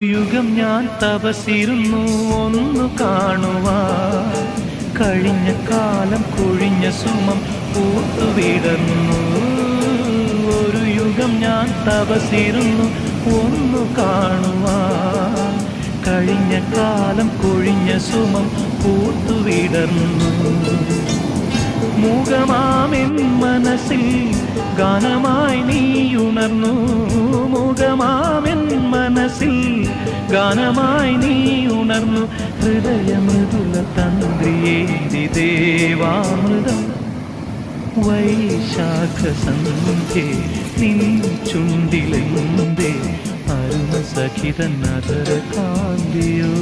യുഗം ഞാൻ തപസിരുന്നു ഒന്നു കാണുവാൻ, കഴിഞ്ഞ കാലം കൊഴിഞ്ഞ സുമം പൂത്തുവിടർന്നു. ഒരു യുഗം ഞാൻ തപസിരുന്നു ഒന്നു കാണുവാൻ, കഴിഞ്ഞ കാലം കൊഴിഞ്ഞ സുമം പൂത്തുവിടർന്നു. മുഖമാമെൻ മനസ്സിൽ ഗാനമായി നീയുണർന്നു. മുഖമാമെൻ മനസ്സിൽ ഗാനമായി നീയുണർന്നു. ഹൃദയമൃദുല തന്ത്രിയേന്തി ദേവാമൃതം വൈശാഖ സന്ധ്യേ നിൻ ചുണ്ടിലെന്തേ അരുണ സഖിതൻ അതര കാന്തിയോ.